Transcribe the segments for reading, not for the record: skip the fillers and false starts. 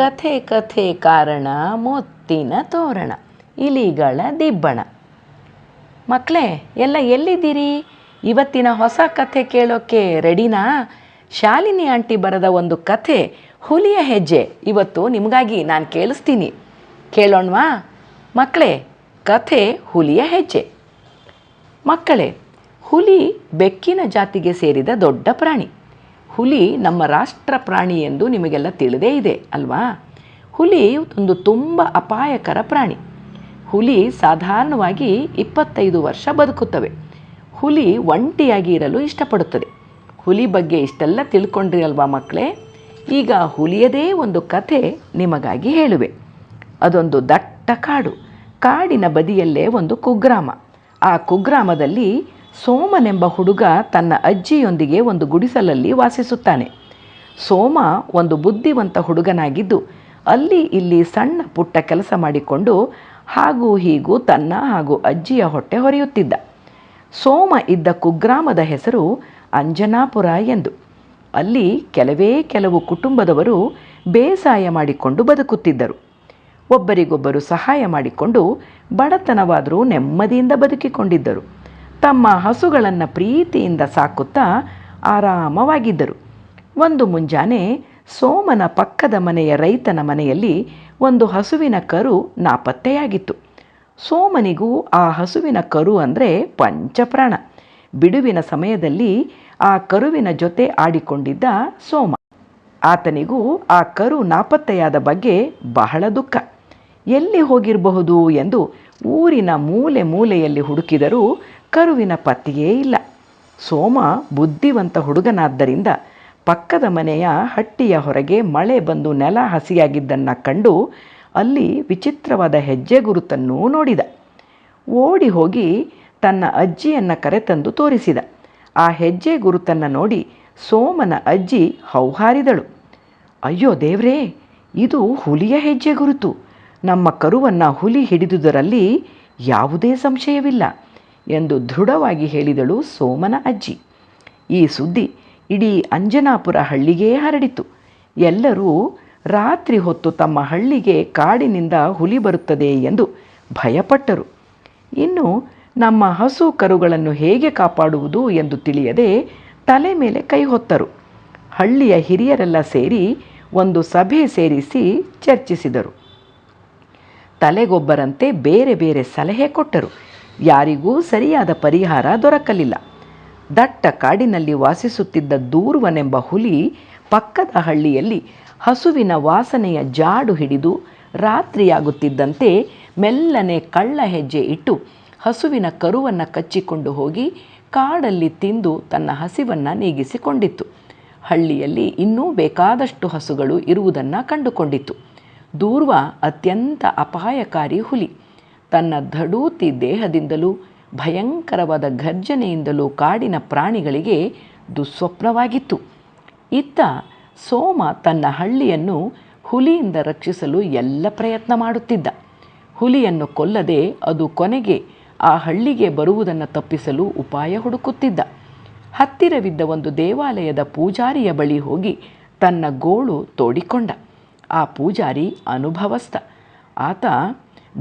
ಕಥೆ ಕಥೆ ಕಾರಣ ಮುತ್ತಿನ ತೋರಣ ಇಲಿಗಳ ದಿಬ್ಬಣ. ಮಕ್ಕಳೇ ಎಲ್ಲ ಎಲ್ಲಿದ್ದೀರಿ? ಇವತ್ತಿನ ಹೊಸ ಕಥೆ ಕೇಳೋಕ್ಕೆ ರೆಡಿನಾ? ಶಾಲಿನಿ ಆಂಟಿ ಬರೆದ ಒಂದು ಕಥೆ ಹುಲಿಯ ಹೆಜ್ಜೆ ಇವತ್ತು ನಿಮಗಾಗಿ ನಾನು ಕೇಳಿಸ್ತೀನಿ. ಕೇಳೋಣವಾ ಮಕ್ಕಳೇ? ಕಥೆ ಹುಲಿಯ ಹೆಜ್ಜೆ. ಮಕ್ಕಳೇ, ಹುಲಿ ಬೆಕ್ಕಿನ ಜಾತಿಗೆ ಸೇರಿದ ದೊಡ್ಡ ಪ್ರಾಣಿ. ಹುಲಿ ನಮ್ಮ ರಾಷ್ಟ್ರ ಪ್ರಾಣಿ ಎಂದು ನಿಮಗೆಲ್ಲ ತಿಳಿದೇ ಇದೆ ಅಲ್ವಾ? ಹುಲಿ ಒಂದು ತುಂಬ ಅಪಾಯಕರ ಪ್ರಾಣಿ. ಹುಲಿ ಸಾಧಾರಣವಾಗಿ 25 ವರ್ಷ ಬದುಕುತ್ತವೆ. ಹುಲಿ ಒಂಟಿಯಾಗಿ ಇರಲು ಇಷ್ಟಪಡುತ್ತದೆ. ಹುಲಿ ಬಗ್ಗೆ ಇಷ್ಟೆಲ್ಲ ತಿಳ್ಕೊಂಡ್ರಿ ಅಲ್ವಾ ಮಕ್ಕಳೇ? ಈಗ ಹುಲಿಯದೇ ಒಂದು ಕಥೆ ನಿಮಗಾಗಿ ಹೇಳುವೆ. ಅದೊಂದು ದಟ್ಟ ಕಾಡು. ಕಾಡಿನ ಬದಿಯಲ್ಲೇ ಒಂದು ಕುಗ್ರಾಮ. ಆ ಕುಗ್ರಾಮದಲ್ಲಿ ಸೋಮನೆಂಬ ಹುಡುಗ ತನ್ನ ಅಜ್ಜಿಯೊಂದಿಗೆ ಒಂದು ಗುಡಿಸಲಲ್ಲಿ ವಾಸಿಸುತ್ತಾನೆ. ಸೋಮ ಒಂದು ಬುದ್ಧಿವಂತ ಹುಡುಗನಾಗಿದ್ದು ಅಲ್ಲಿ ಇಲ್ಲಿ ಸಣ್ಣ ಪುಟ್ಟ ಕೆಲಸ ಮಾಡಿಕೊಂಡು ಹಾಗೂ ಹೀಗೂ ತನ್ನ ಹಾಗೂ ಅಜ್ಜಿಯ ಹೊಟ್ಟೆ ಹೊರೆಯುತ್ತಿದ್ದ. ಸೋಮ ಇದ್ದ ಕುಗ್ರಾಮದ ಹೆಸರು ಅಂಜನಾಪುರ ಎಂದು. ಅಲ್ಲಿ ಕೆಲವು ಕುಟುಂಬದವರು ಬೇಸಾಯ ಮಾಡಿಕೊಂಡು ಬದುಕುತ್ತಿದ್ದರು. ಒಬ್ಬರಿಗೊಬ್ಬರು ಸಹಾಯ ಮಾಡಿಕೊಂಡು ಬಡತನವಾದರೂ ನೆಮ್ಮದಿಯಿಂದ ಬದುಕಿಕೊಂಡಿದ್ದರು. ತಮ್ಮ ಹಸುಗಳನ್ನು ಪ್ರೀತಿಯಿಂದ ಸಾಕುತ್ತಾ ಆರಾಮವಾಗಿದ್ದರು. ಒಂದು ಮುಂಜಾನೆ ಸೋಮನ ಪಕ್ಕದ ಮನೆಯ ರೈತನ ಮನೆಯಲ್ಲಿ ಒಂದು ಹಸುವಿನ ಕರು ನಾಪತ್ತೆಯಾಗಿತ್ತು. ಸೋಮನಿಗೂ ಆ ಹಸುವಿನ ಕರು ಅಂದರೆ ಪಂಚಪ್ರಾಣ. ಬಿಡುವಿನ ಸಮಯದಲ್ಲಿ ಆ ಕರುವಿನ ಜೊತೆ ಆಡಿಕೊಂಡಿದ್ದ ಸೋಮ. ಆತನಿಗೂ ಆ ಕರು ನಾಪತ್ತೆಯಾದ ಬಗ್ಗೆ ಬಹಳ ದುಃಖ. ಎಲ್ಲಿ ಹೋಗಿರಬಹುದು ಎಂದು ಊರಿನ ಮೂಲೆ ಮೂಲೆಯಲ್ಲಿ ಹುಡುಕಿದರೂ ಕರುವಿನ ಪತ್ತೆಯೇ ಇಲ್ಲ. ಸೋಮ ಬುದ್ಧಿವಂತ ಹುಡುಗನಾದ್ದರಿಂದ ಪಕ್ಕದ ಮನೆಯ ಹಟ್ಟಿಯ ಹೊರಗೆ ಮಳೆ ಬಂದು ನೆಲ ಹಸಿಯಾಗಿದ್ದನ್ನು ಕಂಡು ಅಲ್ಲಿ ವಿಚಿತ್ರವಾದ ಹೆಜ್ಜೆ ಗುರುತನ್ನು ನೋಡಿದ. ಓಡಿ ಹೋಗಿ ತನ್ನ ಅಜ್ಜಿಯನ್ನು ಕರೆತಂದು ತೋರಿಸಿದ. ಆ ಹೆಜ್ಜೆ ಗುರುತನ್ನು ನೋಡಿ ಸೋಮನ ಅಜ್ಜಿ ಹೌಹಾರಿದಳು. ಅಯ್ಯೋ ದೇವ್ರೇ, ಇದು ಹುಲಿಯ ಹೆಜ್ಜೆ ಗುರುತು. ನಮ್ಮ ಕರುವನ್ನು ಹುಲಿ ಹಿಡಿದುದರಲ್ಲಿ ಯಾವುದೇ ಸಂಶಯವಿಲ್ಲ ಎಂದು ದೃಢವಾಗಿ ಹೇಳಿದಳು ಸೋಮನ ಅಜ್ಜಿ. ಈ ಸುದ್ದಿ ಇಡೀ ಅಂಜನಾಪುರ ಹಳ್ಳಿಗೇ ಹರಡಿತು. ಎಲ್ಲರೂ ರಾತ್ರಿ ಹೊತ್ತು ತಮ್ಮ ಹಳ್ಳಿಗೆ ಕಾಡಿನಿಂದ ಹುಲಿ ಬರುತ್ತದೆ ಎಂದು ಭಯಪಟ್ಟರು. ಇನ್ನು ನಮ್ಮ ಹಸು ಕರುಗಳನ್ನು ಹೇಗೆ ಕಾಪಾಡುವುದು ಎಂದು ತಿಳಿಯದೆ ತಲೆ ಮೇಲೆ ಕೈ ಹೊತ್ತರು. ಹಳ್ಳಿಯ ಹಿರಿಯರೆಲ್ಲ ಸೇರಿ ಒಂದು ಸಭೆ ಸೇರಿಸಿ ಚರ್ಚಿಸಿದರು. ತಲೆಗೊಬ್ಬರಂತೆ ಬೇರೆ ಬೇರೆ ಸಲಹೆ ಕೊಟ್ಟರು. ಯಾರಿಗೂ ಸರಿಯಾದ ಪರಿಹಾರ ದೊರಕಲಿಲ್ಲ. ದಟ್ಟ ಕಾಡಿನಲ್ಲಿ ವಾಸಿಸುತ್ತಿದ್ದ ದೂರ್ವನೆಂಬ ಹುಲಿ ಪಕ್ಕದ ಹಳ್ಳಿಯಲ್ಲಿ ಹಸುವಿನ ವಾಸನೆಯ ಜಾಡು ಹಿಡಿದು ರಾತ್ರಿಯಾಗುತ್ತಿದ್ದಂತೆ ಮೆಲ್ಲನೆ ಕಳ್ಳ ಹೆಜ್ಜೆ ಇಟ್ಟು ಹಸುವಿನ ಕರುವನ್ನು ಕಚ್ಚಿಕೊಂಡು ಹೋಗಿ ಕಾಡಲ್ಲಿ ತಿಂದು ತನ್ನ ಹಸಿವನ್ನು ನೀಗಿಸಿಕೊಂಡಿತ್ತು. ಹಳ್ಳಿಯಲ್ಲಿ ಇನ್ನೂ ಬೇಕಾದಷ್ಟು ಹಸುಗಳು ಇರುವುದನ್ನು ಕಂಡುಕೊಂಡಿತ್ತು. ದೂರ್ವ ಅತ್ಯಂತ ಅಪಾಯಕಾರಿ ಹುಲಿ. ತನ್ನ ಧಡೂತಿ ದೇಹದಿಂದಲೂ ಭಯಂಕರವಾದ ಘರ್ಜನೆಯಿಂದಲೂ ಕಾಡಿನ ಪ್ರಾಣಿಗಳಿಗೆ ದುಸ್ವಪ್ನವಾಗಿತ್ತು. ಇತ್ತ ಸೋಮ ತನ್ನ ಹಳ್ಳಿಯನ್ನು ಹುಲಿಯಿಂದ ರಕ್ಷಿಸಲು ಎಲ್ಲ ಪ್ರಯತ್ನ ಮಾಡುತ್ತಿದ್ದ. ಹುಲಿಯನ್ನು ಕೊಲ್ಲದೆ ಅದು ಕೊನೆಗೆ ಆ ಹಳ್ಳಿಗೆ ಬರುವುದನ್ನು ತಪ್ಪಿಸಲು ಉಪಾಯ ಹುಡುಕುತ್ತಿದ್ದ. ಹತ್ತಿರವಿದ್ದ ಒಂದು ದೇವಾಲಯದ ಪೂಜಾರಿಯ ಬಳಿ ಹೋಗಿ ತನ್ನ ಗೋಳು ತೋಡಿಕೊಂಡ. ಆ ಪೂಜಾರಿ ಅನುಭವಸ್ಥ. ಆತ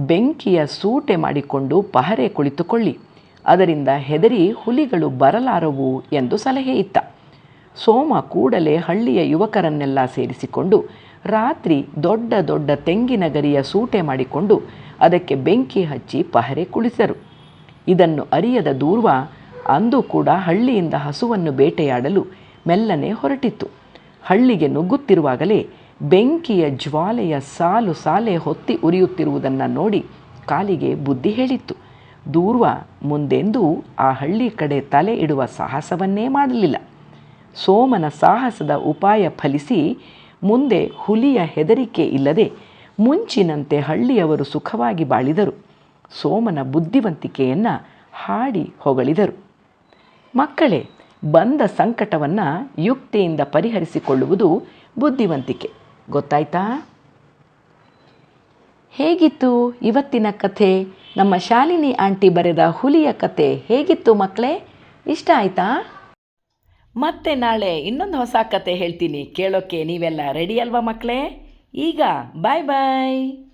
ಬೆಂಕಿಯ ಸೂಟೆ ಮಾಡಿಕೊಂಡು ಪಹರೆ ಕುಳಿತುಕೊಳ್ಳಿ, ಅದರಿಂದ ಹೆದರಿ ಹುಲಿಗಳು ಬರಲಾರವು ಎಂದು ಸಲಹೆ ಇತ್ತ. ಸೋಮ ಕೂಡಲೇ ಹಳ್ಳಿಯ ಯುವಕರನ್ನೆಲ್ಲ ಸೇರಿಸಿಕೊಂಡು ರಾತ್ರಿ ದೊಡ್ಡ ದೊಡ್ಡ ತೆಂಗಿನ ಗರಿಯ ಸೂಟೆ ಮಾಡಿಕೊಂಡು ಅದಕ್ಕೆ ಬೆಂಕಿ ಹಚ್ಚಿ ಪಹರೆ ಕುಳಿತರು. ಇದನ್ನು ಅರಿಯದ ದೂರ್ವ ಅಂದು ಕೂಡ ಹಳ್ಳಿಯಿಂದ ಹಸುವನ್ನು ಬೇಟೆಯಾಡಲು ಮೆಲ್ಲನೆ ಹೊರಟಿತ್ತು. ಹಳ್ಳಿಗೆ ನುಗ್ಗುತ್ತಿರುವಾಗಲೇ ಬೆಂಕಿಯ ಜ್ವಾಲೆಯ ಸಾಲು ಸಾಲೆ ಹೊತ್ತಿ ಉರಿಯುತ್ತಿರುವುದನ್ನು ನೋಡಿ ಕಾಲಿಗೆ ಬುದ್ಧಿ ಹೇಳಿತ್ತು. ದೂರ್ವ ಮುಂದೆಂದೂ ಆ ಹಳ್ಳಿ ಕಡೆ ತಲೆ ಇಡುವ ಸಾಹಸವನ್ನೇ ಮಾಡಲಿಲ್ಲ. ಸೋಮನ ಸಾಹಸದ ಉಪಾಯ ಫಲಿಸಿ ಮುಂದೆ ಹುಲಿಯ ಹೆದರಿಕೆ ಇಲ್ಲದೆ ಮುಂಚಿನಂತೆ ಹಳ್ಳಿಯವರು ಸುಖವಾಗಿ ಬಾಳಿದರು. ಸೋಮನ ಬುದ್ಧಿವಂತಿಕೆಯನ್ನು ಹಾಡಿ ಹೊಗಳಿದರು. ಮಕ್ಕಳೇ, ಬಂದ ಸಂಕಟವನ್ನು ಯುಕ್ತಿಯಿಂದ ಪರಿಹರಿಸಿಕೊಳ್ಳುವುದು ಬುದ್ಧಿವಂತಿಕೆ. ಗೊತ್ತಾಯ್ತಾ? ಹೇಗಿತ್ತು ಇವತ್ತಿನ ಕಥೆ? ನಮ್ಮ ಶಾಲಿನಿ ಆಂಟಿ ಬರೆದ ಹುಲಿಯ ಕಥೆ ಹೇಗಿತ್ತು ಮಕ್ಕಳೇ? ಇಷ್ಟ ಆಯಿತಾ? ಮತ್ತೆ ನಾಳೆ ಇನ್ನೊಂದು ಹೊಸ ಕಥೆ ಹೇಳ್ತೀನಿ. ಕೇಳೋಕ್ಕೆ ನೀವೆಲ್ಲ ರೆಡಿ ಅಲ್ವಾ ಮಕ್ಕಳೇ? ಈಗ ಬಾಯ್ ಬಾಯ್.